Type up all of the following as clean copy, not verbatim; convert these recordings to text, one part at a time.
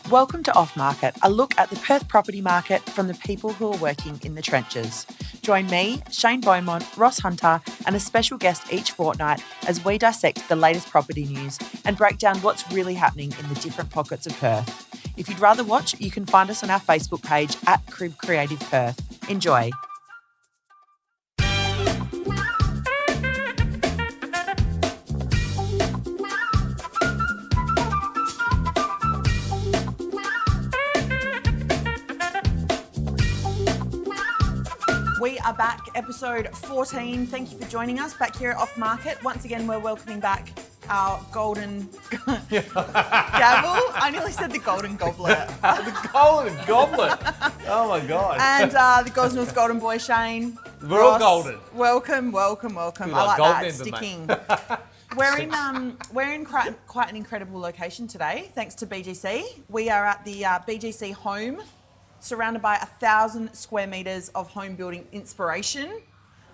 Welcome to Off Market, a look at the Perth property market from the people who are working in the trenches. Join me, Shane Beaumont, Ross Hunter, and a special guest each fortnight as we dissect the latest property news and break down what's really happening in the different pockets of Perth. If you'd rather watch, you can find us on our Facebook page at Crib Creative Perth. Enjoy. We are back, episode 14. Thank you for joining us back here at Off Market. Once again, we're welcoming back our golden gavel. I nearly said the golden goblet. The golden goblet. Oh my God. And the Gosnell's golden boy, Shane. We're all golden. Welcome. I like that. It's sticking. We're in quite an incredible location today, thanks to BGC. We are at the BGC Home, surrounded by 1,000 square metres of home building inspiration.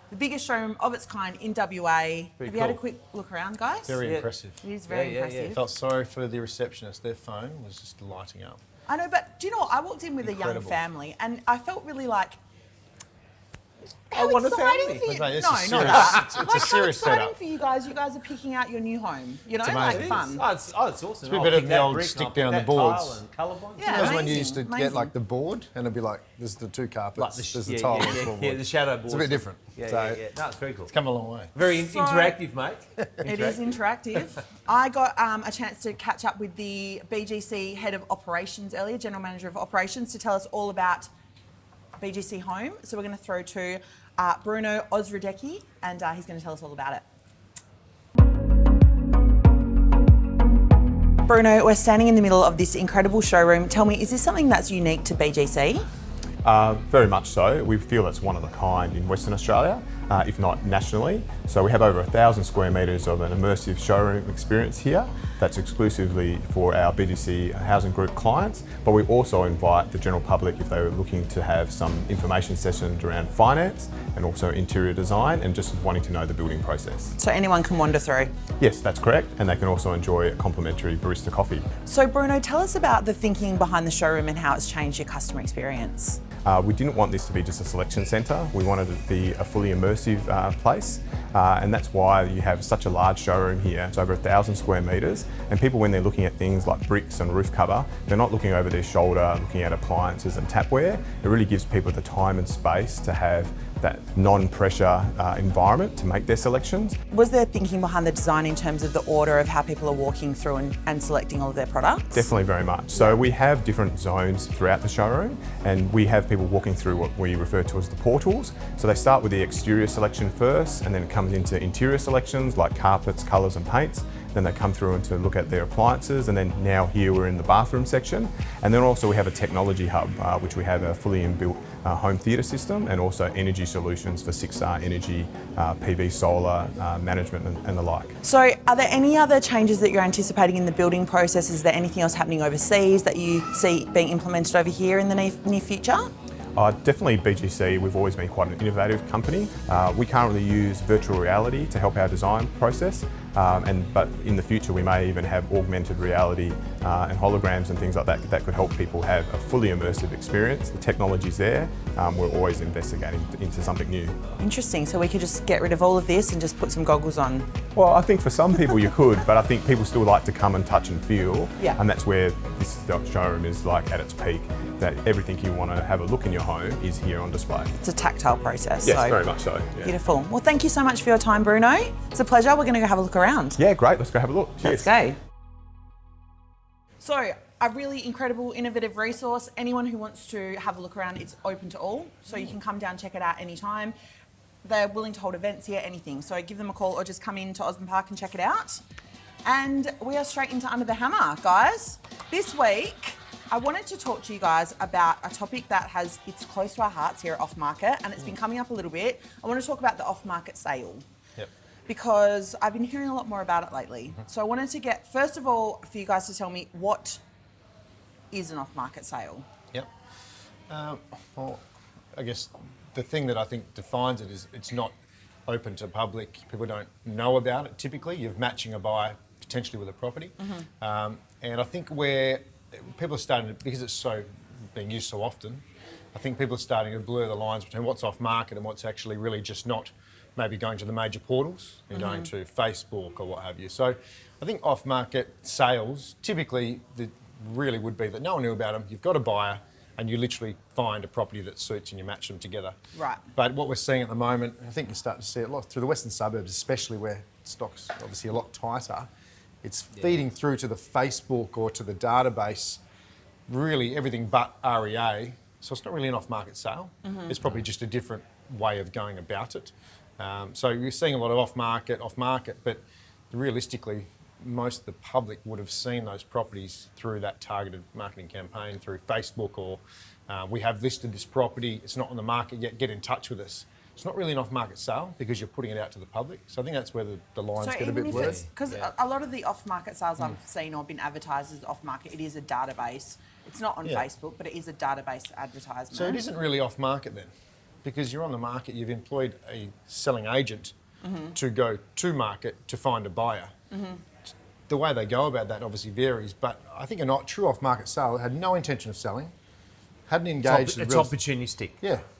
The biggest showroom of its kind in WA. Have you had a quick look around, guys? Very impressive. It is very impressive. I felt sorry for the receptionist. Their phone was just lighting up. I know, but do you know what? I walked in with a young family and I felt really like, how want a exciting family. for you. Mate, No, it's not that. It's a Like, how serious exciting setup. for you guys. You guys are picking out your new home. You know, It's like amazing. fun. It's awesome. It's a bit better than the old stick down the boards. And colour bonds. Yeah. That's when you amazing, used to amazing. get like the board and it'd be like, there's the two carpets, Like there's the yeah, tile yeah, and the yeah, floorboard. yeah, the shadow board. It's a bit different. Yeah, So yeah. No, it's very cool. It's come a long way. Very So- interactive, mate. It is interactive. I got a chance to catch up with the BGC head of operations earlier, general manager of operations, to tell us all about BGC Home. So we're going to throw to Bruno Oswald, and he's going to tell us all about it. Bruno, we're standing in the middle of this incredible showroom. Tell me, is this something that's unique to BGC? Very much so. We feel it's one of a kind in Western Australia, if not nationally. So we have over 1,000 square metres of an immersive showroom experience here that's exclusively for our BGC housing group clients, but we also invite the general public if they were looking to have some information sessions around finance and also interior design and just wanting to know the building process. So anyone can wander through? Yes, that's correct, and they can also enjoy a complimentary barista coffee. So Bruno, tell us about the thinking behind the showroom and how it's changed your customer experience. We didn't want this to be just a selection centre. We wanted it to be a fully immersive place, and that's why you have such a large showroom here. It's over 1,000 square metres, and people, when they're looking at things like bricks and roof cover, they're not looking over their shoulder, looking at appliances and tapware. It really gives people the time and space to have that non-pressure environment to make their selections. Was there thinking behind the design in terms of the order of how people are walking through and selecting all of their products? Definitely very much. So we have different zones throughout the showroom, and we have people walking through what we refer to as the portals. So they start with the exterior selection first, and then it comes into interior selections like carpets, colours and paints. Then they come through and to look at their appliances, and then now here we're in the bathroom section. And then also we have a technology hub, which we have a fully inbuilt home theatre system and also energy solutions for 6-star energy, PV solar management and the like. So are there any other changes that you're anticipating in the building process? Is there anything else happening overseas that you see being implemented over here in the near future? Definitely BGC, we've always been quite an innovative company. We currently use virtual reality to help our design process, but in the future we may even have augmented reality and holograms and things like that that could help people have a fully immersive experience. The technology's there, we're always investigating into something new. Interesting, so we could just get rid of all of this and just put some goggles on? Well, I think for some people you could, but I think people still like to come and touch and feel, Yeah. and that's where this showroom is like at its peak, that everything you want to have a look in your home is here on display. It's a tactile process. Yes, so very much so. Yeah. Beautiful. Well, thank you so much for your time, Bruno. It's a pleasure. We're going to go have a look around. Yeah, great. Let's go have a look. Let's Cheers. go. So, a really incredible, innovative resource. Anyone who wants to have a look around, it's open to all. So you can come down, check it out anytime. They're willing to hold events here, anything. So give them a call or just come in to Osborne Park and check it out. And we are straight into Under the Hammer, guys. This week, I wanted to talk to you guys about a topic that it's close to our hearts here at Off Market, and it's been coming up a little bit. I want to talk about the off market sale. Yep. Because I've been hearing a lot more about it lately. So I wanted to get, first of all, for you guys to tell me what is an off market sale? Yep. Well, I guess the thing that I think defines it is it's not open to public. People don't know about it typically. You're matching a buy potentially with a property. And I think where people are starting to, because it's so being used so often, I think people are starting to blur the lines between what's off market and what's actually really just not maybe going to the major portals and going to Facebook or what have you. So I think off market sales, typically really would be that no one knew about them, you've got a buyer and you literally find a property that suits and you match them together. Right. But what we're seeing at the moment, I think you're starting to see it a lot through the western suburbs, especially where stock's obviously a lot tighter, it's feeding through to the Facebook or to the database, really everything but REA. So it's not really an off-market sale. It's probably just a different way of going about it. So you're seeing a lot of off-market, but realistically, most of the public would have seen those properties through that targeted marketing campaign, through Facebook, or we have listed this property, it's not on the market yet, get in touch with us. It's not really an off-market sale because you're putting it out to the public. So I think that's where the lines get a bit blurred. Because a lot of the off-market sales I've seen or been advertised as off-market, it is a database. It's not on Facebook, but it is a database advertisement. So it isn't really off-market then, because you're on the market, you've employed a selling agent to go to market to find a buyer. The way they go about that obviously varies, but I think a true off-market sale had no intention of selling, hadn't engaged. It's opportunistic.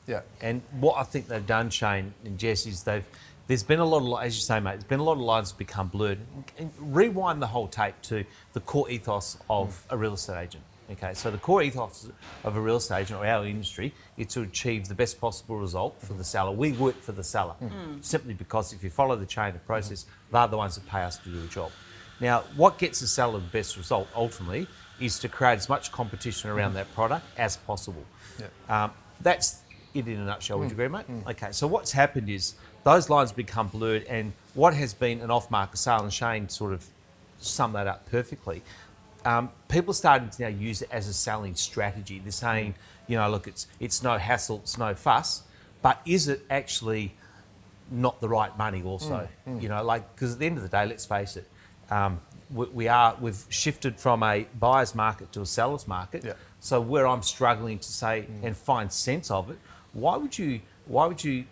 Yeah. And what I think they've done, Shane and Jess, is there's been a lot of, as you say, mate, there's been a lot of lines that become blurred. And rewind the whole tape to the core ethos of a real estate agent. Okay, so the core ethos of a real estate agent or our industry is to achieve the best possible result for the seller. We work for the seller simply because if you follow the chain of process, they're the ones that pay us to do the job. Now, what gets the seller the best result ultimately is to create as much competition around that product as possible. That's it in a nutshell. Would you agree, mate? Okay, so what's happened is those lines become blurred, and what has been an off-market sale, and Shane sort of summed that up perfectly. People are starting to now use it as a selling strategy. They're saying, you know, look, it's no hassle, it's no fuss, but is it actually not the right money also? You know, like, because at the end of the day, let's face it, we've shifted from a buyer's market to a seller's market. So where I'm struggling to say and find sense of it, why would you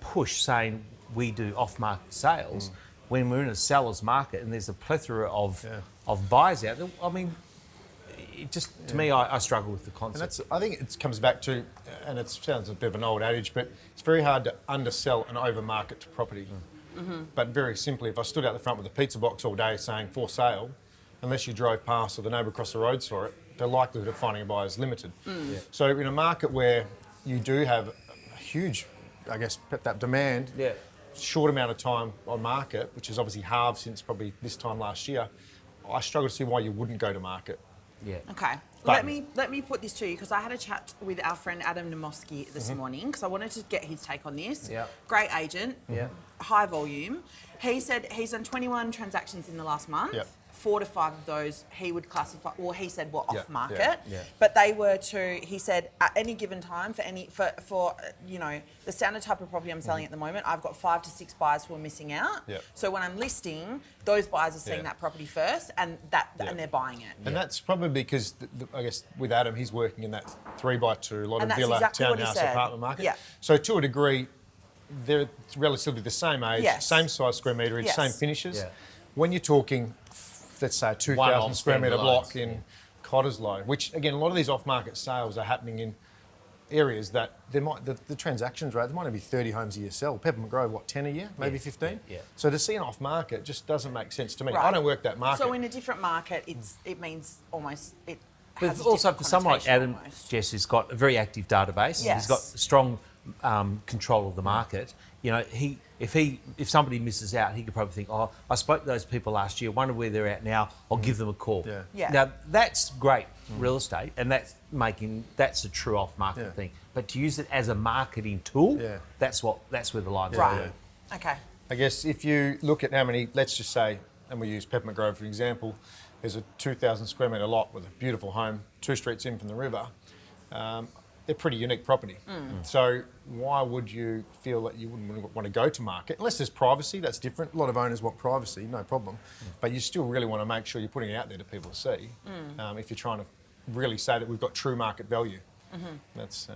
push saying we do off-market sales when we're in a seller's market and there's a plethora of buyers out there? I mean, it just to me, I struggle with the concept. And I think it comes back to, and it sounds a bit of an old adage, but it's very hard to undersell an over-market property. But very simply, if I stood out the front with a pizza box all day saying for sale, unless you drove past or the neighbour across the road saw it, the likelihood of finding a buyer is limited. So in a market where you do have a huge, I guess, that demand, short amount of time on market, which is obviously halved since probably this time last year, I struggle to see why you wouldn't go to market. Okay. Let me put this to you, because I had a chat with our friend Adam Namoski this morning, because I wanted to get his take on this. Great agent, high volume. He said he's done 21 transactions in the last month. 4 to 5 of those he would classify, or he said were off market, but they were he said at any given time for you know the standard type of property I'm selling at the moment, I've got 5 to 6 buyers who are missing out. So when I'm listing, those buyers are seeing that property first, and and they're buying it. And that's probably because I guess with Adam, he's working in that 3x2, a lot And of that's villa, exactly what he townhouse, said. apartment market. So to a degree, they're relatively the same age, same size square meterage, same finishes. When you're talking, let's say a 2,000 square metre block in Cottesloe, which again, a lot of these off-market sales are happening in areas that the transactions rate, there might only be 30 homes a year sell. Peppermint Grove, what, 10 a year, maybe 15? So to see an off-market just doesn't make sense to me. I don't work that market. So in a different market, it means almost it. But also for someone like Adam, Jess has got a very active database. He's got strong control of the market. You know, if somebody misses out, he could probably think, oh, I spoke to those people last year, wonder where they're at now, I'll give them a call. Now, that's great real estate, and that's a true off-market thing. But to use it as a marketing tool, that's where the lines are. Okay. I guess if you look at how many, let's just say, and we use Peppermint Grove for example, there's a 2,000 square metre lot with a beautiful home, 2 streets in from the river. They're pretty unique property. So why would you feel that you wouldn't want to go to market? Unless there's privacy, that's different. A lot of owners want privacy, no problem. But you still really want to make sure you're putting it out there to people to see if you're trying to really say that we've got true market value. That's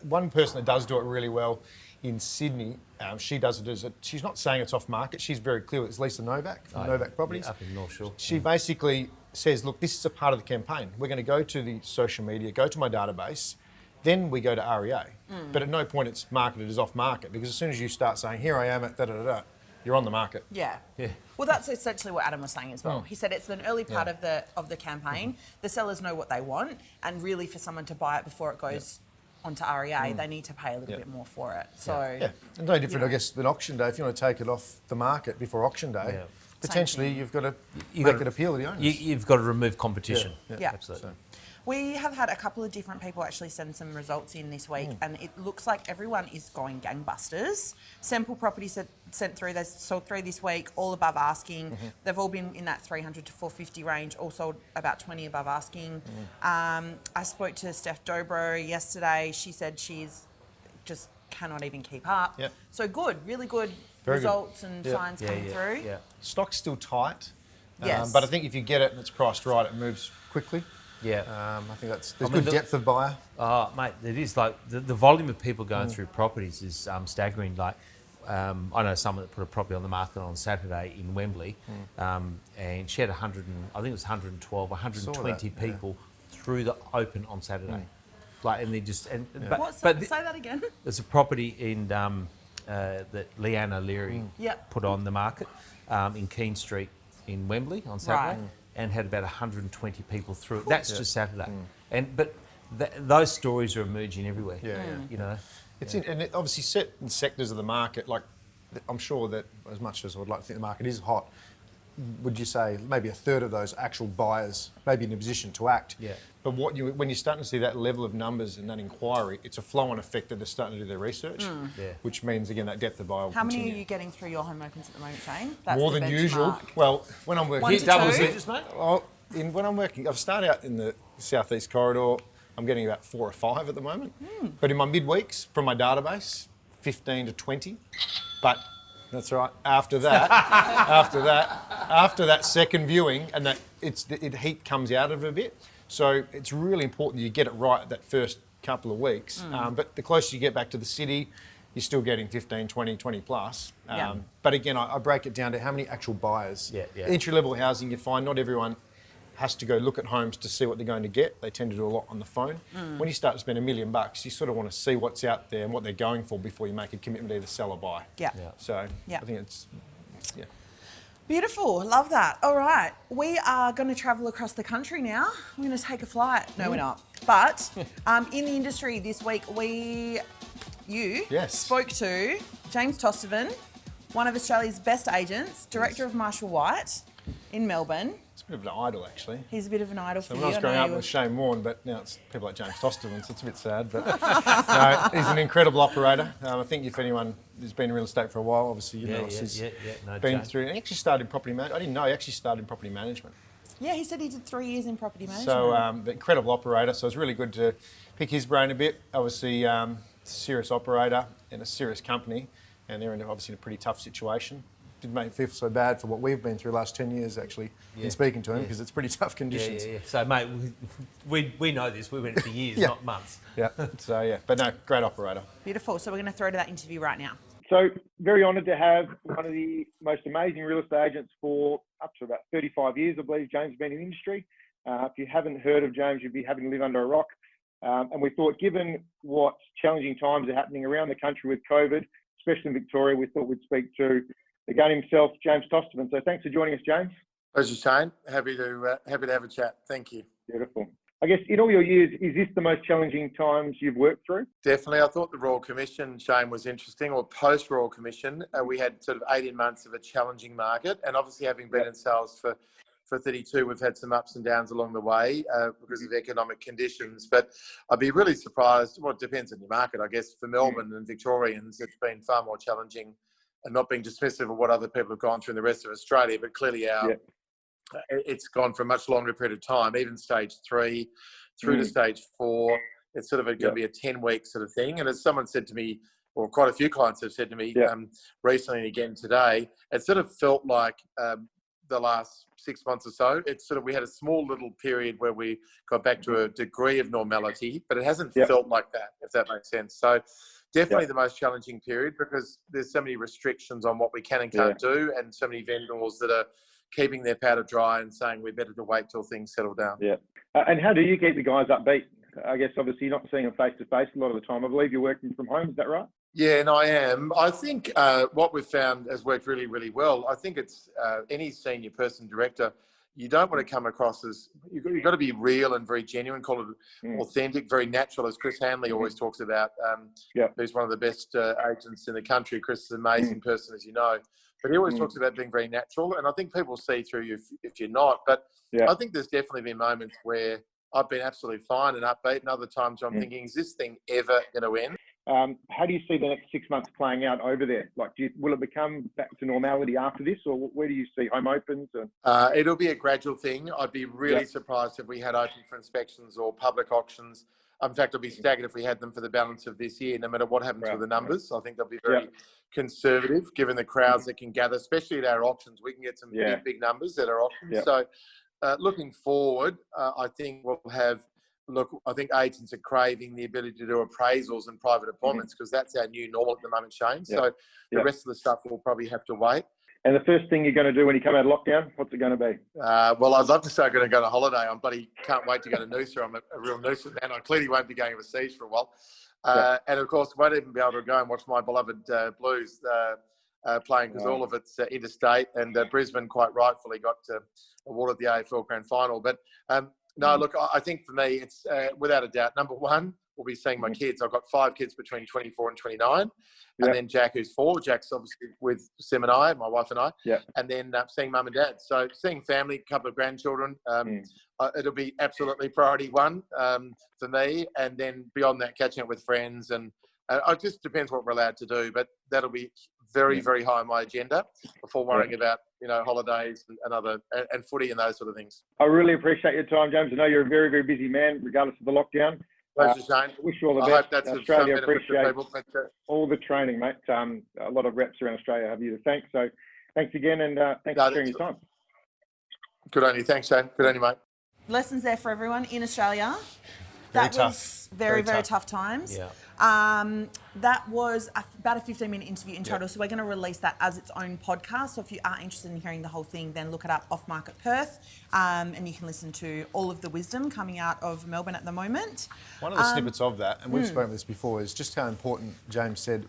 one person that does do it really well in Sydney. She does it she's not saying it's off market. She's very clear. It's Lisa Novak from Novak Properties. Up in North Shore. She basically says, look, this is a part of the campaign. We're going to go to the social media, go to my database, then we go to REA. But at no point it's marketed as off market, because as soon as you start saying, here I am at da-da-da-da, you're on the market. Yeah. Yeah. Well, that's essentially what Adam was saying as well. He said it's an early part of the campaign. The sellers know what they want, and really for someone to buy it before it goes onto REA, they need to pay a little bit more for it. So Yeah, and no different, I guess, than auction day. If you want to take it off the market before auction day, potentially you've got to make it appeal to the owners. You've got to remove competition. Yeah. Absolutely. We have had a couple of different people actually send some results in this week, and it looks like everyone is going gangbusters. Sample properties sent through, they sold 3 this week, all above asking. They've all been in that 300 to 450 range, all sold about 20 above asking. I spoke to Steph Dobro yesterday. She said she's just cannot even keep up. Yep. So good, really good results and signs coming through. Yeah. Stock's still tight, Yes. but I think if you get it and it's priced right, it moves quickly. Yeah. I think there's good depth of buyer. Oh, mate, it is like the volume of people going through properties is staggering. Like, I know someone that put a property on the market on Saturday in Wembley, and she had 100, I think it was 112, 120 people through the open on Saturday. Like, and they just Say that again. there's a property in that Leanna Leary put on the market in Keene Street in Wembley on Saturday. Right. And had about 120 people through it. That's just Saturday. But those stories are emerging everywhere. You know, It's and it obviously certain sectors of the market, like I'm sure that as much as I would like to think the market is hot, would you say maybe a third of those actual buyers may be in a position to act? Yeah. But when you're starting to see that level of numbers and that inquiry, it's a flow-on effect that they're starting to do their research, which means again that depth of buyer will How many continue. are you getting through your home opens at the moment, Shane? That's More the than usual. benchmark. Well, when I'm working, 1 to double 2? digits, mate. when I'm working, I've started out in the southeast corridor. I'm getting about 4 or 5 at the moment. But in my midweeks, from my database, 15 to 20. But that's right. After that, after that second viewing, and that heat comes out of it a bit. So it's really important you get it right that first couple of weeks. But the closer you get back to the city, you're still getting 15, 20, 20 plus. But again, I break it down to how many actual buyers. Entry-level housing, you find not everyone has to go look at homes to see what they're going to get. They tend to do a lot on the phone. When you start to spend $1 million, you sort of want to see what's out there and what they're going for before you make a commitment to either sell or buy. So I think it's, Beautiful, love that. All right, we are going to travel across the country now. We're going to take a flight. No, we're not. But in the industry this week, you spoke to James Tostevin, one of Australia's best agents, director of Marshall White in Melbourne. It's a bit of an idol, actually. He's a bit of an idol So for when you. I was growing up with Shane Warne, but now it's people like James Tostevin, so it's a bit sad. But no, he's an incredible operator. I think if anyone has been in real estate for a while, obviously you know he's been through. And he actually started in property management. I didn't know he actually started in property management. Yeah, he said he did 3 years in property management. So the incredible operator. So it's really good to pick his brain a bit. Obviously, serious operator in a serious company, and they're obviously in a pretty tough situation. Didn't make me feel so bad for what we've been through the last 10 years, actually, in speaking to him, because it's pretty tough conditions. So, mate, we know this. We've been in it for years, not months. But no, great operator. Beautiful. So we're going to throw to that interview right now. So very honoured to have one of the most amazing real estate agents for up to about 35 years, I believe James has been in the industry. If you haven't heard of James, you'd be having to live under a rock. And we thought, given what challenging times are happening around the country with COVID, especially in Victoria, we thought we'd speak to the gun himself, James Tostevin. So thanks for joining us, James. Pleasure, Shane. Happy to have a chat. Thank you. Beautiful. I guess in all your years, is this the most challenging times you've worked through? Definitely. I thought the Royal Commission, Shane, was interesting, or post-Royal Commission. We had sort of 18 months of a challenging market, and obviously having been in sales for 32, we've had some ups and downs along the way because of economic conditions. But I'd be really surprised. Well, it depends on your market, I guess. For Melbourne and Victorians, it's been far more challenging, and not being dismissive of what other people have gone through in the rest of Australia, but clearly it's gone for a much longer period of time, even stage 3 through to stage 4. It's sort of going to be a 10-week sort of thing. And as someone said to me, or quite a few clients have said to me recently and again today, it sort of felt like the last 6 months or so, it's sort of, we had a small little period where we got back to a degree of normality, but it hasn't felt like that, if that makes sense. So definitely the most challenging period because there's so many restrictions on what we can and can't do, and so many vendors that are keeping their powder dry and saying we're better to wait till things settle down. Yeah. And how do you keep the guys upbeat? I guess obviously you're not seeing them face to face a lot of the time. I believe you're working from home. Is that right? Yeah, and I am. I think what we've found has worked really, really well. I think it's any senior person, director, you don't want to come across as, you've got to be real and very genuine, call it authentic, very natural, as Chris Hanley always talks about, who's one of the best agents in the country. Chris is an amazing person, as you know. But he always talks about being very natural, and I think people see through you if you're not. But I think there's definitely been moments where I've been absolutely fine and upbeat, and other times I'm thinking, is this thing ever going to end? How do you see the next 6 months playing out over there? Like, will it become back to normality after this, or where do you see home opens? It'll be a gradual thing. I'd be really surprised if we had open for inspections or public auctions. In fact, I'd be staggered if we had them for the balance of this year, no matter what happens with the numbers. I think they'll be very conservative, given the crowds that can gather, especially at our auctions. We can get some big numbers at our auctions. So looking forward, I think we'll have... Look, I think agents are craving the ability to do appraisals and private appointments because that's our new normal at the moment, Shane. So the rest of the stuff will probably have to wait. And the first thing you're going to do when you come out of lockdown, what's it going to be? Well, I'd love to say I'm going to go on holiday. I bloody can't wait to go to Noosa. I'm a real Noosa man. I clearly won't be going overseas for a while. And of course, won't even be able to go and watch my beloved Blues playing because all of it's interstate. And Brisbane quite rightfully got awarded the AFL Grand Final. But no, look, I think for me, it's without a doubt, number one, we'll be seeing my kids. I've got 5 kids between 24 and 29. And then Jack, who's 4. Jack's obviously with Sim and I, my wife and I. And then seeing mum and dad. So seeing family, a couple of grandchildren, it'll be absolutely priority one for me. And then beyond that, catching up with friends. And it just depends what we're allowed to do. But that'll be very, very high on my agenda before worrying about, holidays and other and footy and those sort of things. I really appreciate your time, James. I know you're a very, very busy man, regardless of the lockdown. Pleasure, Shane. Wish you all the best. I hope that's Australia some benefit to people. All the training, mate. A lot of reps around Australia have you to thank. So thanks again, and thanks for sharing your time. Good on you. Thanks, Shane. Good on you, mate. Lessons there for everyone in Australia. That was very tough times. That was about a 15-minute interview in total, so we're going to release that as its own podcast. So if you are interested in hearing the whole thing, then look it up, Off Market Perth, and you can listen to all of the wisdom coming out of Melbourne at the moment. One of the snippets of that, and we've spoken about this before, is just how important James said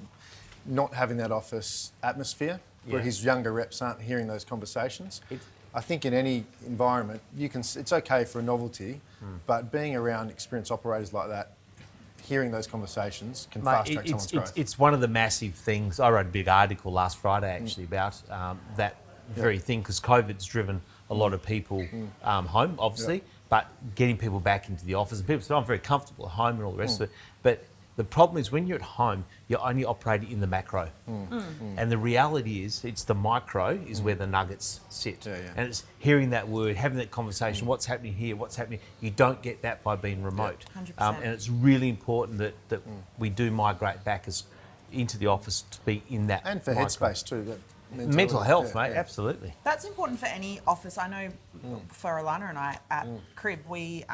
not having that office atmosphere where his younger reps aren't hearing those conversations. I think in any environment, it's okay for a novelty, but being around experienced operators like that, hearing those conversations can fast track someone's growth. It's one of the massive things. I wrote a big article last Friday actually about that very thing, because COVID's driven a lot of people home, obviously, but getting people back into the office. And people say, I'm very comfortable at home and all the rest of it. But the problem is when you're at home, you're only operating in the macro. And the reality is, it's the micro is where the nuggets sit. And it's hearing that word, having that conversation, what's happening here, what's happening. You don't get that by being remote. 100%. And it's really important that we do migrate back into the office to be in that And for headspace too. That mental health, mate, absolutely. That's important for any office. I know for Alana and I at Crib, we...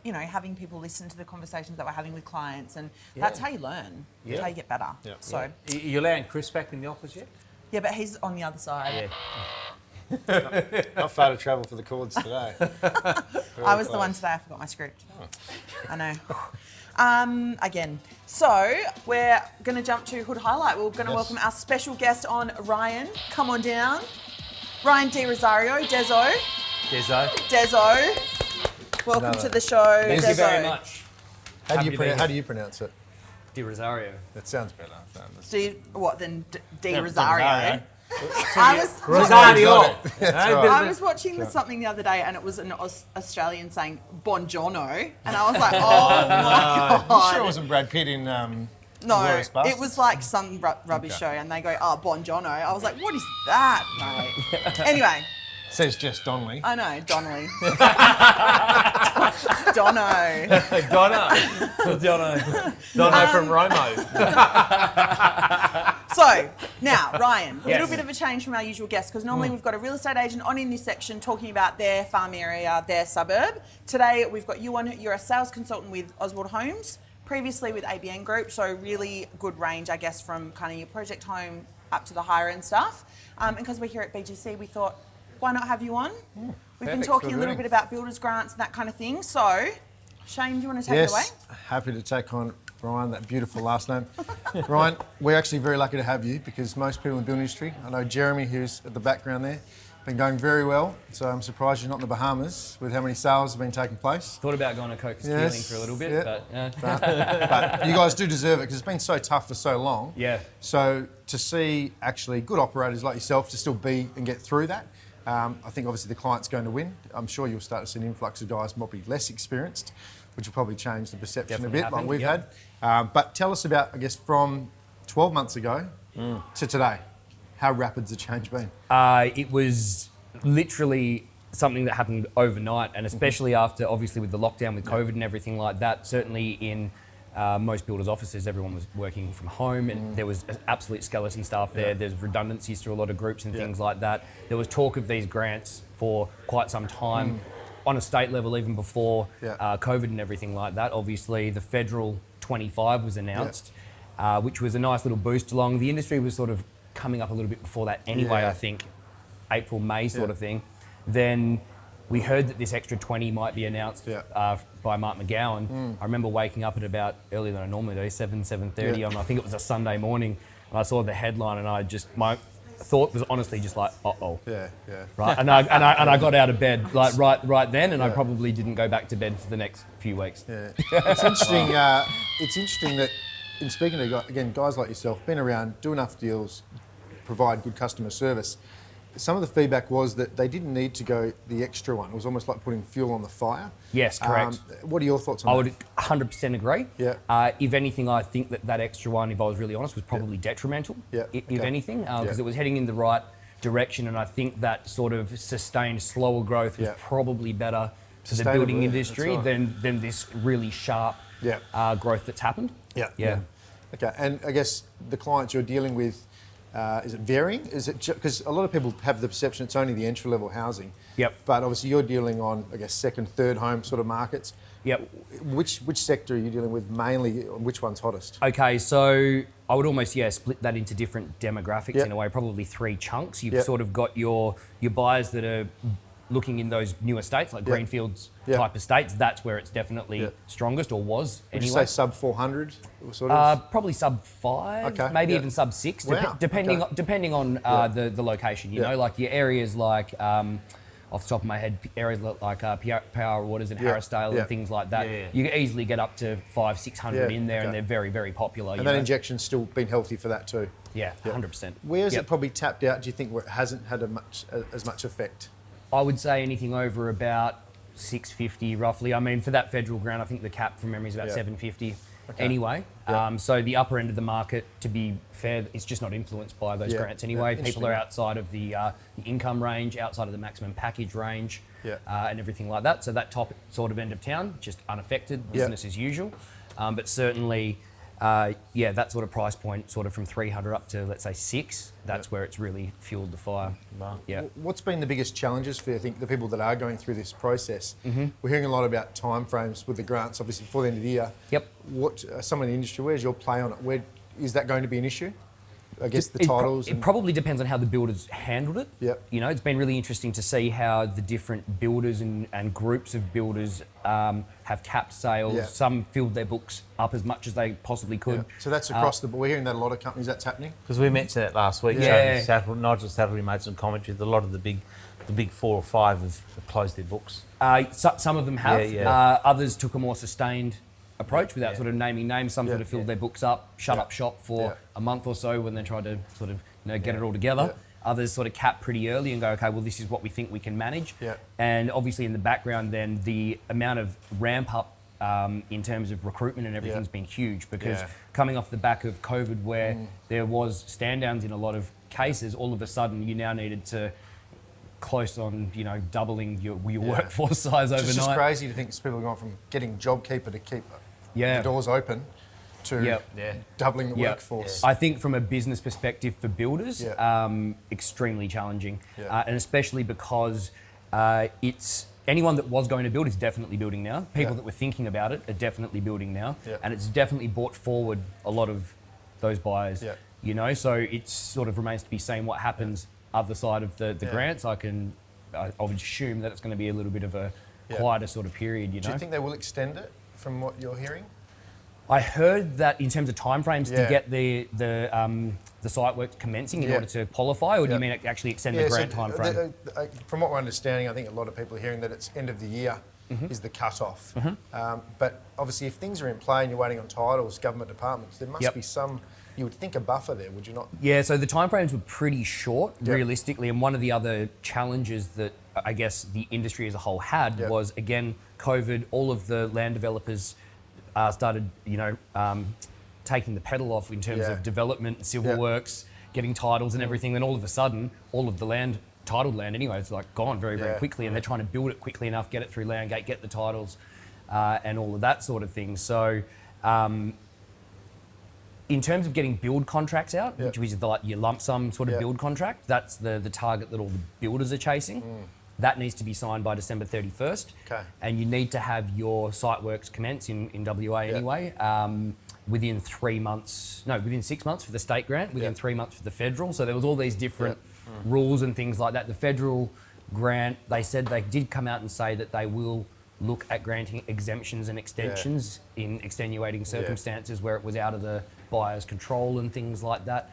having people listen to the conversations that we're having with clients, and that's how you learn. That's how you get better. So, Are you allowing Chris back in the office yet? yeah, but he's on the other side. Not far to travel for the chords today. I was the one today. I forgot my script. I know. Again, so we're going to jump to Hood Highlight. We're going to welcome our special guest on, Ryan. Come on down, Ryan D. Rozario, Dezo. Welcome to the show. Thank you very much. How do you pronounce it? Di Rozario. That sounds better. D. Rozario. Rozario. I was watching something the other day, and it was an Australian saying "Bonjono," and I was like, "Oh my god!" You sure it wasn't Brad Pitt in? No, it was like some rubbish show, and they go, "Oh, Bonjono." I was like, "What is that, mate?" Anyway. Says Jess Donnelly. I know, Donnelly. Dono from Romo. So, now, Ryan, a little bit of a change from our usual guests, because normally we've got a real estate agent on in this section talking about their farm area, their suburb. Today, we've got you on. You're a sales consultant with Oswald Homes, previously with ABN Group, so really good range, I guess, from kind of your project home up to the higher end stuff. And because we're here at BGC, we thought, why not have you on? We've been perfect. talking a Good little morning. bit about builders grants and that kind of thing. So, Shane, do you want to take it away? Yes, happy to take on Ryan, that beautiful last name. Ryan, we're actually very lucky to have you because most people in the building industry, I know Jeremy, who's at the background there, been going very well. So I'm surprised you're not in the Bahamas with how many sales have been taking place. Thought about going to Cocos Yes, Keeling for a little bit, yeah. but But you guys do deserve it because it's been so tough for so long. yeah. So to see actually good operators like yourself to still be and get through that, I think obviously the client's going to win. I'm sure you'll start to see an influx of guys probably less experienced, which will probably change the perception Definitely a bit like happened, we've yep. had. But tell us about, I guess, from 12 months ago to today, how rapid's the change been? It was literally something that happened overnight, and especially after, obviously, with the lockdown, with COVID and everything like that. Certainly in most builders' offices, everyone was working from home, and there was absolute skeleton staff there. There's redundancies through a lot of groups and things like that. There was talk of these grants for quite some time. On a state level, even before COVID and everything like that. Obviously, the federal 25 was announced, which was a nice little boost along. The industry was sort of coming up a little bit before that anyway, I think, April, May sort of thing. Then we heard that this extra 20 might be announced by Mark McGowan. I remember waking up at about earlier than I normally do, 7:30 on, I think it was a Sunday morning, and I saw the headline and my thought was honestly just like, uh-oh. Right, and I got out of bed like right then, and I probably didn't go back to bed for the next few weeks. It's interesting. It's interesting that in speaking to again guys like yourself, been around, do enough deals, provide good customer service. Some of the feedback was that they didn't need to go the extra one. It was almost like putting fuel on the fire. Yes, correct. What are your thoughts on I that? would 100% agree. Yeah. If anything, I think that extra one, if I was really honest, was probably detrimental, if anything, because it was heading in the right direction, and I think that sort of sustained slower growth was probably better for the building industry than this really sharp growth that's happened. Yeah. Okay, and I guess the clients you're dealing with, is it varying? Is it because a lot of people have the perception it's only the entry level housing? Yep. But obviously you're dealing on, I guess, second, third home sort of markets. Yep. Which sector are you dealing with mainly? Which one's hottest? Okay, so I would almost split that into different demographics in a way, probably 3 chunks. You've sort of got your buyers that are looking in those new estates, like greenfields type estates. That's where it's definitely strongest, or was Would anyway. you say sub 400 sort of? Probably sub 5, Okay, maybe even sub 6, Wow, depending on the location. You know, like your areas like, off the top of my head, areas like Power Waters and Harrisdale and things like that. You can easily get up to 500-600 in there, and they're very, very popular. And that injection's still been healthy for that too. Yeah, 100%. Where's it probably tapped out, do you think, where it hasn't had as much effect? I would say anything over about 650 roughly. I mean, for that federal grant, I think the cap from memory is about 750 anyway. So the upper end of the market, to be fair, it's just not influenced by those grants anyway. People are outside of the income range, outside of the maximum package range and everything like that. So that top sort of end of town, just unaffected, business as usual. But certainly, that sort of price point, sort of from 300 up to, let's say, 6, that's where it's really fueled the fire. Yeah. What's been the biggest challenges for, I think, the people that are going through this process? We're hearing a lot about timeframes with the grants, obviously, before the end of the year. Yep. What, someone in the industry, where's your play on it? Where is that going to be an issue? I guess the titles. It probably depends on how the builders handled it. Yep. You know, it's been really interesting to see how the different builders and groups of builders have capped sales. Yeah. Some filled their books up as much as they possibly could. So that's across the board. We're hearing that a lot of companies that's happening. Because we mentioned that last week. Yeah. Nigel Sattlery made some commentary that a lot of the big 4 or 5 have closed their books. Some of them have. Others took a more sustained approach without sort of naming names. Some sort of filled their books up, shut up shop for a month or so when they tried to sort of get it all together. Others sort of cap pretty early and go, okay, well, this is what we think we can manage. And obviously in the background then the amount of ramp up in terms of recruitment and everything's been huge, because coming off the back of COVID where there was stand downs in a lot of cases, all of a sudden you now needed to close on, doubling your workforce size overnight. It's just crazy to think people are going from getting JobKeeper to keep the doors open to doubling the workforce. I think from a business perspective for builders, extremely challenging, and especially because it's anyone that was going to build is definitely building now. People that were thinking about it are definitely building now, and it's definitely brought forward a lot of those buyers. So it sort of remains to be seen what happens other side of the grants. I can I would assume that it's going to be a little bit of a quieter sort of period. You know. Do you think they will extend it from what you're hearing? I heard that in terms of timeframes to get the site work commencing in order to qualify, or do you mean actually extend the grant timeframe? From what we're understanding, I think a lot of people are hearing that it's end of the year is the cut-off. But obviously, if things are in play and you're waiting on titles, government departments, there must be some, you would think, a buffer there, would you not? Yeah, so the timeframes were pretty short, realistically, and one of the other challenges that I guess the industry as a whole had was, again, COVID. All of the land developers started, taking the pedal off in terms of development, civil works, getting titles and everything. Then all of a sudden, all of the land, titled land anyway, it's like gone very, very quickly, and they're trying to build it quickly enough, get it through Landgate, get the titles, and all of that sort of thing. So, in terms of getting build contracts out, which is your lump sum sort of build contract, that's the target that all the builders are chasing. That needs to be signed by December 31st. Okay. And you need to have your site works commence in WA anyway, within 3 months, within 6 months for the state grant, within 3 months for the federal. So there was all these different rules and things like that. The federal grant, they said they did come out and say that they will look at granting exemptions and extensions in extenuating circumstances where it was out of the buyer's control and things like that.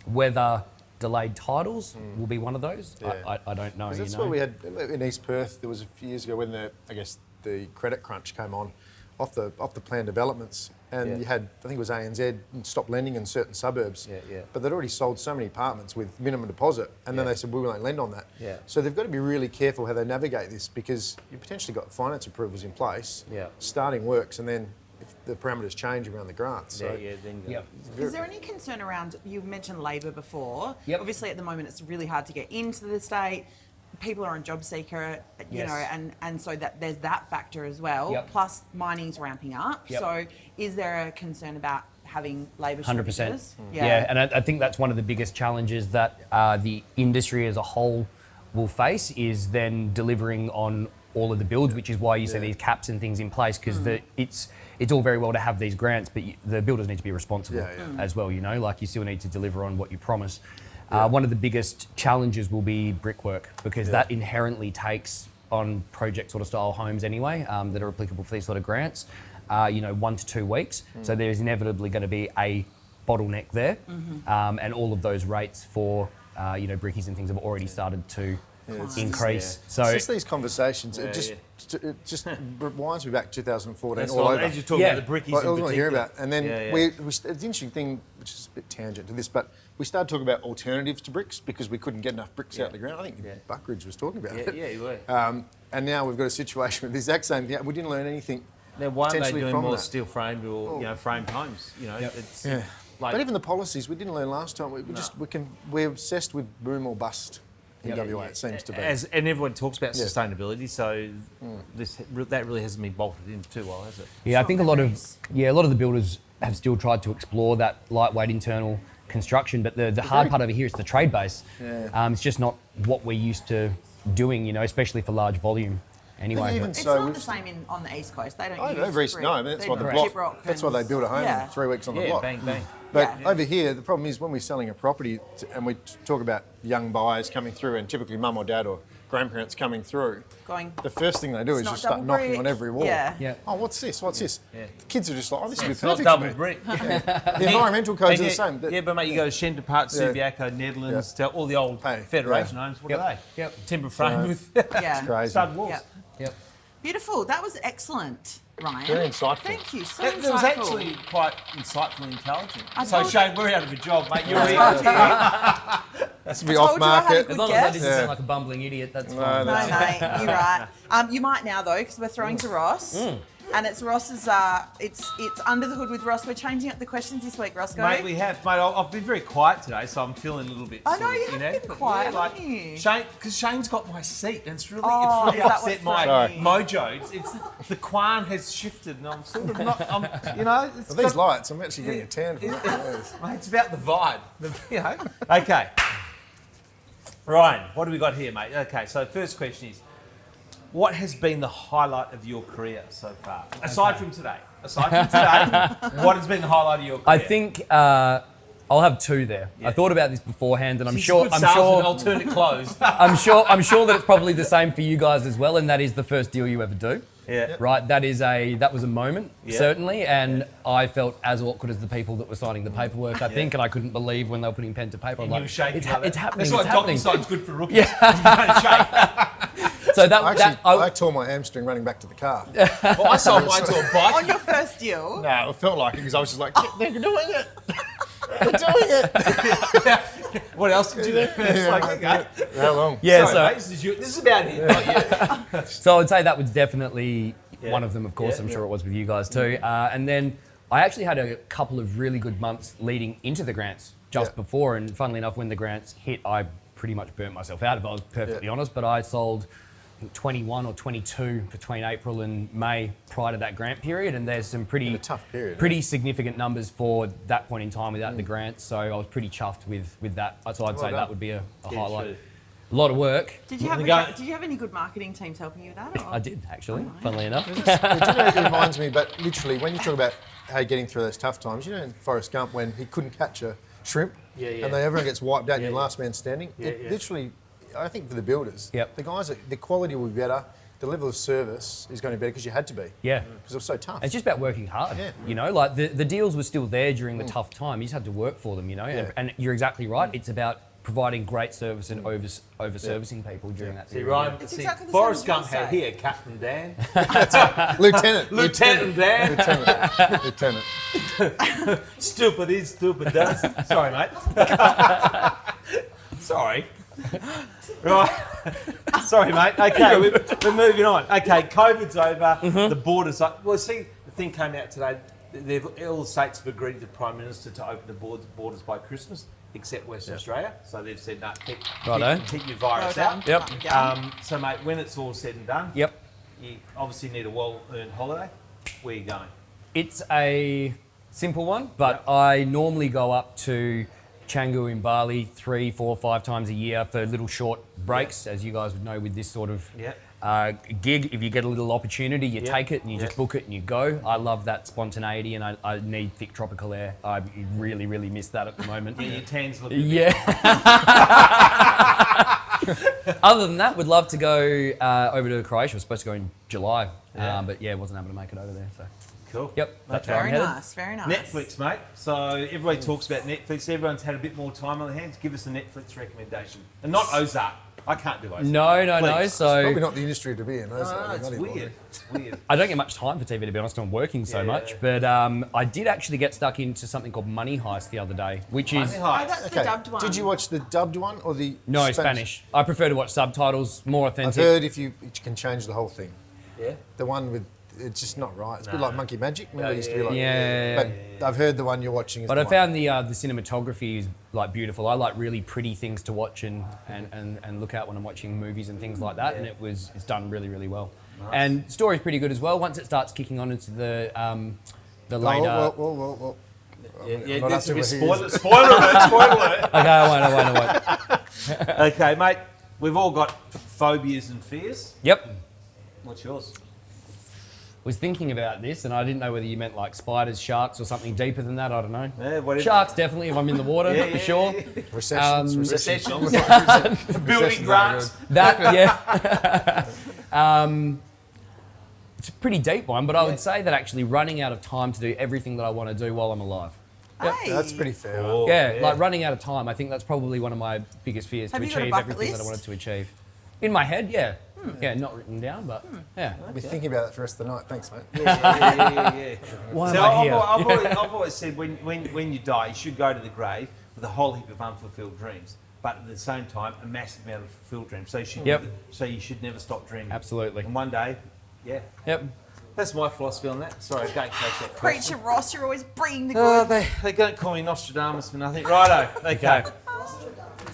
Whether delayed titles will be one of those. I don't know. That's what we had in East Perth. There was a few years ago when the credit crunch came on, off the planned developments, and you had, I think it was ANZ, stopped lending in certain suburbs. But they'd already sold so many apartments with minimum deposit, and then they said we won't lend on that. So they've got to be really careful how they navigate this, because you potentially got finance approvals in place, starting works, and then if the parameters change around the grants. So, Is there any concern around, you mentioned labour before, obviously at the moment it's really hard to get into the state, people are on job seeker, you know, and so that there's that factor as well, plus mining's ramping up. So is there a concern about having labour shortages? 100%. And I think that's one of the biggest challenges that the industry as a whole will face, is then delivering on all of the builds, which is why you see these caps and things in place, because it's all very well to have these grants, but the builders need to be responsible as well, like you still need to deliver on what you promise. One of the biggest challenges will be brickwork, because that inherently takes on project sort of style homes anyway, that are applicable for these sort of grants, 1 to 2 weeks. So there's inevitably going to be a bottleneck there, and all of those rates for, brickies and things have already started to increase. So it's just these conversations. It just rewinds me back to 2014. That's all over. as you're talking about the brickies Like, in all I hear particular. about, and then it's an interesting thing, which is a bit tangent to this, but we started talking about alternatives to bricks because we couldn't get enough bricks out of the ground. I think Buckridge was talking about it. Yeah, you were. And now we've got a situation with the exact same thing. We didn't learn anything. Now, why aren't they potentially doing from more that. steel framed or framed homes? It's like, But even the policies we didn't learn last time. We're obsessed with boom or bust in WA. It seems to be. And everyone talks about sustainability, so that really hasn't been bolted in too well, has it? I think a lot of the builders have still tried to explore that lightweight internal construction, but the hard part over here is the trade base. It's just not what we're used to doing, especially for large volume. Anyway, it's not the same on the East Coast. They don't use brick. No, that's why that's why they build a home in 3 weeks on the block. Bang, bang. But over here, the problem is when we're selling a property and we talk about young buyers coming through, and typically mum or dad or grandparents coming through, the first thing they do is not just start double knocking brick. on every wall. Oh, what's this? What's this? The kids are just like, oh, this would be It's not perfect double for me. brick. The environmental codes are the same. But mate, you go to Shenta Park, Subiaco, Netherlands, to all the old Federation homes. What are they? Timber frame with crazy. stud walls. Beautiful. That was excellent, Ryan. Very insightful. Thank you. So It insightful. was actually quite insightful and intelligent. So told Shane, we're out of a job, mate. You're I in. told you. That's to be told off you I had a market. good as long as I guess. didn't sound like a bumbling idiot, that's fine. No, mate, you're right. You might now though, because we're throwing to Ross, and it's Ross's. It's under the hood with Ross. We're changing up the questions this week, Roscoe. Mate, we have. Mate, I've been very quiet today, so I'm feeling a little bit. I know sort of, you have been quiet, haven't you? Shane, because Shane's got my seat, and it's really, Oh, is that upset what's my throwing you? mojo. It's the Quan has shifted, and I'm sort of not. It's Well, these got- lights, I'm actually getting a tan from it. Mate, it's about the vibe. Okay. Ryan, what do we got here, mate? Okay, so first question is, what has been the highlight of your career so far? Aside from today, what has been the highlight of your career? I think I'll have 2 there. I thought about this beforehand, and I'm He's a sure good salesman, alternate clothes. I'm sure that it's probably the same for you guys as well, and that is the first deal you ever do. Yeah. Right, that was a moment, Yeah. certainly, and I felt as awkward as the people that were signing the paperwork, I think, and I couldn't believe when they were putting pen to paper. I'm And you like, were shaking it's, like that. it's happening, That's it's why happening. DocuSign's good for rookies. Yeah. So I tore my hamstring running back to the car. Well, I sold mine to a bike. On your first deal. No, it felt like it because I was just like, they're doing it. They're doing it. What else did you do? It's like, okay. How long? Yeah, Sorry, mate, this is about him, not you. So I would say that was definitely one of them, of course. Yeah. I'm sure it was with you guys too. And then I actually had a couple of really good months leading into the grants just before. And funnily enough, when the grants hit, I pretty much burnt myself out, if I was perfectly honest. But I sold, I think, 21 or 22 between April and May prior to that grant period. And there's some pretty tough period, pretty significant numbers for that point in time without the grants. So I was pretty chuffed with that. So I'd say that would be a highlight. true. A lot of work. Did you have any good marketing teams helping you with that? Or? I did, actually, funnily enough. It reminds me, but literally, when you talk about how getting through those tough times, you know, in Forrest Gump, when he couldn't catch a shrimp and everyone gets wiped out and you're last man standing, literally, I think for the builders, the guys, the quality will be better, the level of service is going to be better because you had to be. Yeah. Because it was so tough. It's just about working hard. Yeah. You know, like the deals were still there during the tough time. You just had to work for them, you know. Yeah. And you're exactly right. It's about providing great service and over servicing people during that See, period. Ryan, It's see, exactly the Forrest same as Gump you had say. here, Captain Dan. Lieutenant. Lieutenant Dan. Lieutenant. Stupid is, stupid does. Sorry, mate. Sorry. Right. Sorry, mate. Okay, we're moving on. Okay, COVID's over. The borders up. Well, see, the thing came out today. All the states have agreed with the Prime Minister to open the borders by Christmas, except Western Australia. So they've said, no, keep your virus out. Yep. So, mate, when it's all said and done, Yep. you obviously need a well-earned holiday. Where are you going? It's a simple one, but I normally go up to Canggu in Bali 3, 4, 5 times a year for little short breaks, as you guys would know with this sort of gig. If you get a little opportunity, you take it and you just book it and you go. I love that spontaneity, and I need thick tropical air. I really, really miss that at the moment. Yeah, your tan's looking Other than that, would love to go over to Croatia. We're supposed to go in July, but wasn't able to make it over there. So Cool. yep, that's where I'm Very headed. nice, very nice. Netflix, mate. So everybody talks about Netflix. Everyone's had a bit more time on their hands. Give us a Netflix recommendation. And not Ozark. I can't do Ozark. No. Please. So Probably not the industry to be in. It's weird. It's weird. I don't get much time for TV, to be honest. I'm working so much. But I did actually get stuck into something called Money Heist the other day, which is... Oh, that's the dubbed one. Did you watch the dubbed one or the No, Spanish. I prefer to watch subtitles, more I've authentic. heard if you can change the whole thing. Yeah. The one with, it's just not right. It's a bit like Monkey Magic. Remember it used to be like... Yeah. But I've heard the one you're watching is But the I one. found the cinematography is like beautiful. I like really pretty things to watch and look at when I'm watching movies and things like that. And it's done really, really well. Nice. And story's pretty good as well. Once it starts kicking on into the later... Whoa. Yeah, not there's up a to bit where he is. spoiler alert. Okay, I won't. Okay, mate. We've all got phobias and fears. Yep. What's yours? Was thinking about this, and I didn't know whether you meant like spiders, sharks, or something deeper than that. I don't know. Yeah, whatever. Sharks definitely if I'm in the water for sure. Recessions. Building grants. That it's a pretty deep one, but I would say that actually running out of time to do everything that I want to do while I'm alive. Hey. That's pretty fair. Cool. Yeah, like running out of time. I think that's probably one of my biggest fears, Have to you got a achieve bucket everything that I list? wanted to achieve. In my head, yeah. Yeah, not written down, but yeah. I'll be thinking about that for the rest of the night. Thanks, mate. Yeah. Why So am I here? I've always said when you die, you should go to the grave with a whole heap of unfulfilled dreams, but at the same time, a massive amount of fulfilled dreams. So you should never stop dreaming. Absolutely. And one day, Yep. that's my philosophy on that. Sorry, I don't catch that question. Preacher Ross, you're always bringing the Oh, goods. they don't call me Nostradamus for nothing. Righto, okay.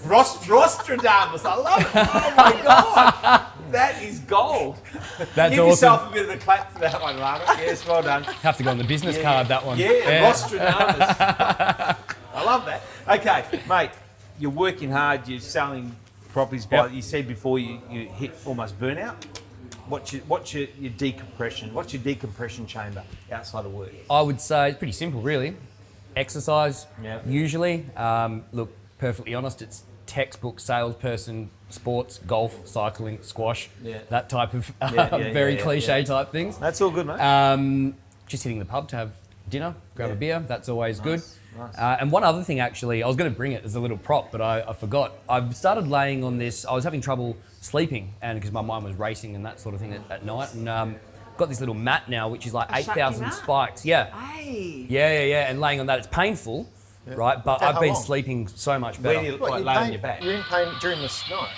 Rostradamus, I love it. Oh my God, that is gold. That's Give awesome. yourself a bit of a clap for that one, Lana. Yes, well done. Have to go on the business card, that one. Yeah, Rostradamus. I love that. Okay, mate, you're working hard. You're selling properties. You said before you hit almost burnout. What's your decompression? What's your decompression chamber outside of work? I would say it's pretty simple, really. exercise, Yeah. usually. Look, perfectly honest, it's textbook salesperson, sports, golf, cycling, squash, Yeah. that type of yeah, very yeah, cliche yeah. type things. That's all good, mate. Just hitting the pub to have dinner, grab Yeah. a beer, that's always good. nice. And one other thing, actually, I was going to bring it as a little prop, but I forgot. I've started laying on this. I was having trouble sleeping, and because my mind was racing and that sort of thing at night, and got this little mat now, which is like A Shakti 8,000 mat? spikes. Yeah. Hey. Yeah. And laying on that, it's painful, right? But For I've how been long? sleeping so much Where better. do you like lay on your back? You're in pain during the night.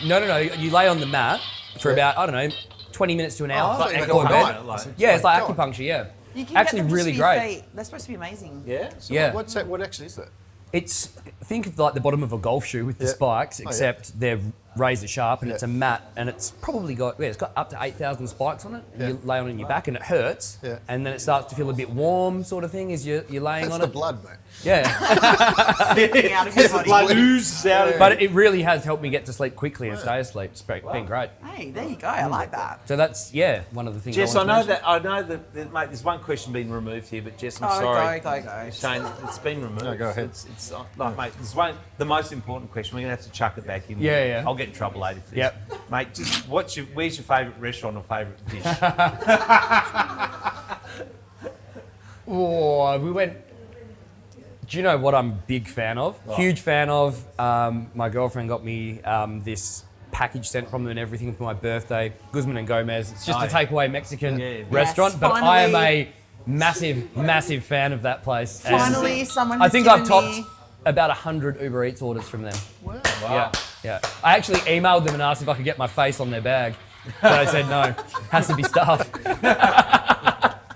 No. You lay on the mat for Yeah. about, I don't know, 20 minutes to an hour I thought you meant before all bed. night. Like- Yeah, it's like God. acupuncture, yeah. You can Actually get them really just for your great. feet. They're supposed to be amazing. Yeah. So Yeah. what actually is that? It's, think of like the bottom of a golf shoe with the Yeah. spikes, Oh, yeah. except they're razor sharp and Yeah. it's a mat and it's probably got, it's got up to 8,000 spikes on it. Yeah. You lay on it on your back and it hurts. Yeah. And then it starts to feel a bit warm sort of thing as you're laying That's on the it. blood, mate. Yeah. Getting out of your body. Blood oozes out of But it really has helped me get to sleep quickly and stay asleep. It's been great. Hey, there you go. I like that. So that's, one of the things Jess, I I wanted know to mention. that, mate, there's one question being removed here, but Jess, I'm Oh, sorry. go. Shane, it's been removed. No, go ahead. It's like, mate, there's one, the most important question. We're going to have to chuck it back in. Yeah. I'll get in trouble later for this. Yep. Mate, just where's your favourite restaurant or favourite dish? Oh, we went. Do you know what I'm a big fan of? Huge fan of. My girlfriend got me this package sent from them and everything for my birthday. Guzman and Gomez. It's just a takeaway Mexican Yeah. restaurant, Yes, but I am finally. a massive fan of that place. And Finally, someone I has think given I've topped me... about 100 Uber Eats orders from them. Wow. Yeah. I actually emailed them and asked if I could get my face on their bag, but I said no. Has to be stuff.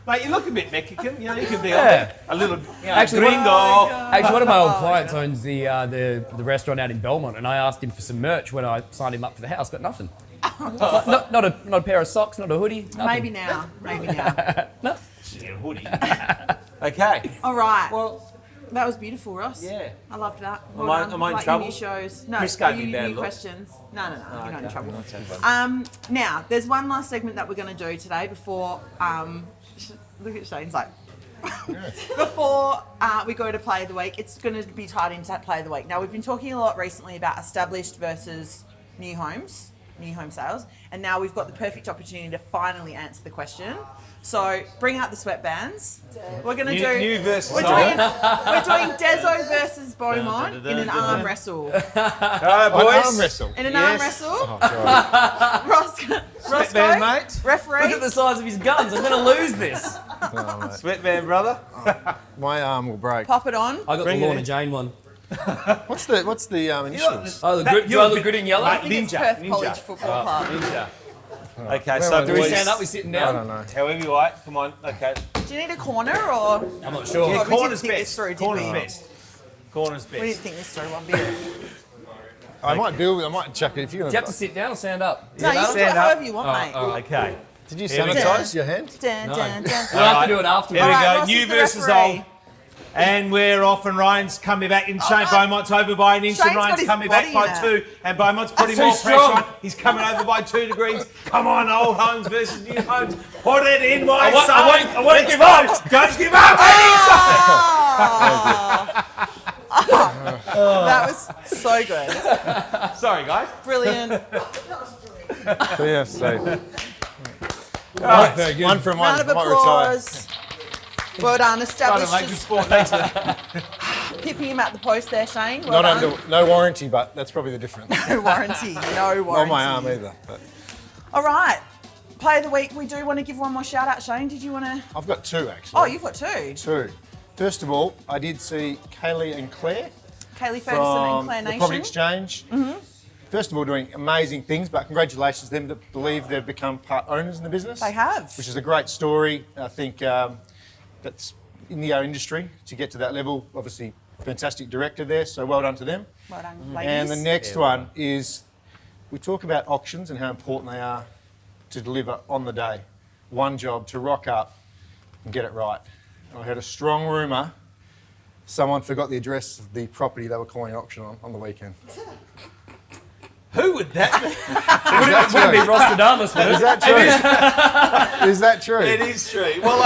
Mate, you look a bit Mexican. You know, you could be Yeah. a little Actually, gringo. Actually, one of my old clients owns the restaurant out in Belmont, and I asked him for some merch when I signed him up for the house. Got nothing. not a pair of socks, not a hoodie. Nothing. Maybe now. No. Yeah, hoodie. Okay. All right. Well, That was beautiful, Ross. Yeah. I loved that. Am I in like trouble? Your new shows. No, Chris gave me new bad look. questions. No, you're not in trouble. Not so bad. Now, there's one last segment that we're going to do today before. Look at Shane's like. Before we go to Play of the Week, it's going to be tied into that Play of the Week. Now, we've been talking a lot recently about established versus new home sales, and now we've got the perfect opportunity to finally answer the question. So, bring out the sweatbands. We're going to do. New versus We're old. doing Dezo versus Beaumont in an arm wrestle. All right, boys. Arm wrestle. In an Yes. arm wrestle, Oh, God. Roscoe, mate. referee. Look at the size of his guns. I'm going to lose this. Sweatband, brother. My arm will break. Pop it on. I got Bring the it Lorna in. Jane one. What's the initials? Oh, do I look good in yellow? I think it's Ninja, Perth ninja. College Football Club. Ninja. Okay, Where so am I? Do we boys, stand up? We're sitting I down. don't know. however you like. Come on. Okay. Do you need a corner or? I'm not sure. Yeah, we didn't corner's think this best. through, did Corner's we? best. Corner's We didn't best. think this through one bit. I might chuck it if you're Do you have to sit down or stand up? No, you can do it stand up. however you want, mate. Okay. Did you Here we go. sanitise your hand? Dun, dun, dun. We'll have to do it afterwards. Here we All right, go. Ross New is the versus referee. old. And we're off, and Ryan's coming back in. Shane Beaumont's over by an inch, Shane's and got Ryan's his coming back body by in it. 2. And Beaumont's putting That's more too pressure strong. on. He's coming over by 2 degrees. Come on, old homes versus new homes. Put it in, my son. I won't give up. Don't give up. That was so good. Sorry, guys. Brilliant. Yeah, so Right. one from one. Round of I might retire. applause. Well done. Trying to Established make the as sport next to pipping him at the post there, Shane. Well Not done. under, no warranty, but that's probably the difference. No warranty. No Not warranty. my arm either. But All right. Play of the week. We do want to give one more shout out, Shane. Did you want to? I've got two actually. Oh, you've got two. Two. First of all, I did see Kaylee and Claire Kaylee Ferguson from and Claire the Nation. Property Exchange. First of all, doing amazing things, but congratulations to them that believe they've become part owners in the business. They have. Which is a great story. I think that's in the industry to get to that level. Obviously, fantastic director there, so well done to them. Well done, ladies. And the next one is, we talk about auctions and how important they are to deliver on the day. One job, to rock up and get it right. And I heard a strong rumour someone forgot the address of the property they were calling an auction on the weekend. Who would that be? Wouldn't be Rostradamus, would Is it? that true? Is that true? It is true. Well,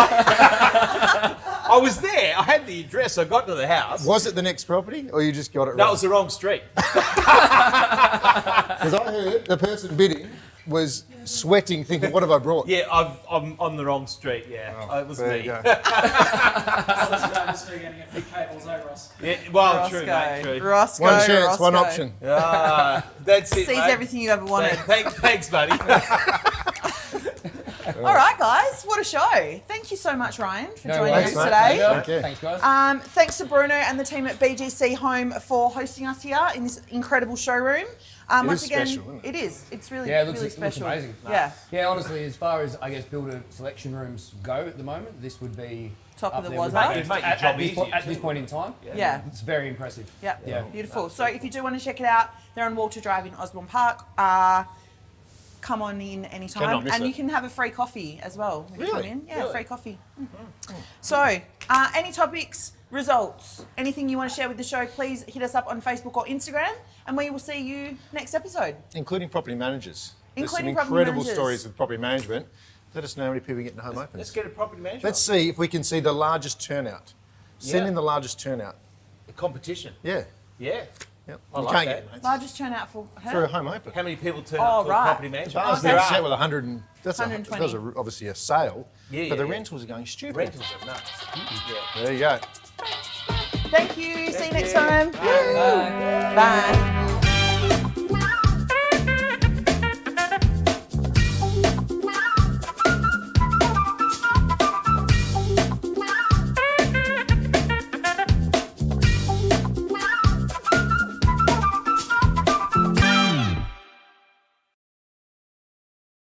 I was there. I had the address. I got to the house. Was it the next property, or you just got it No, it wrong? was the wrong street. Because I heard the person bidding was sweating, thinking, "What have I brought?" Yeah, I'm on the wrong street. Yeah, it was There me. you go. Getting a few cables over us. Yeah, well, Roscoe. true, mate. True. Roscoe, One chance, Roscoe. one option. That's it, Sees mate. everything you ever wanted. Thanks, buddy. All right, guys, what a show. Thank you so much, Ryan, for joining worries, us mate. today. Thank you. Thanks, guys. Thanks to Bruno and the team at BGC Home for hosting us here in this incredible showroom. Once is again, special, isn't it is. It's really, Yeah, it looks- really it looks special. amazing. Yeah, Yeah, honestly, as far as I guess builder selection rooms go at the moment, this would be Top of up the there with wazza. the It'd best make your job easier at this too. point in time. yeah. It's very impressive. Yeah, Yeah. beautiful. So if you do want to check it out, they're on Walter Drive in Osborne Park. Come on in anytime, Cannot miss and it. you can have a free coffee as well when you come Really? in. Yeah, Really? free coffee. So, any topics, results, anything you want to share with the show, please hit us up on Facebook or Instagram, and we will see you next episode. Including property managers. There's some Including property incredible managers. stories with property management. Let us know how many people get into home opens. Let's get a property manager. Let's see if we can see the largest turnout. Send Yeah. in the largest turnout. a competition. Yeah. Yeah. Yep. I You like can't that. get it, mate. Largest turnout for her. For a home open. How many people turn Oh, up to right. a property manager? Bars Okay. they're set with 100 and that's 120. that was obviously a sale. Yeah, but the yeah. rentals are going stupid. Rentals are nuts. Yeah. There you go. Thank you. See you next you. time. Bye. Bye.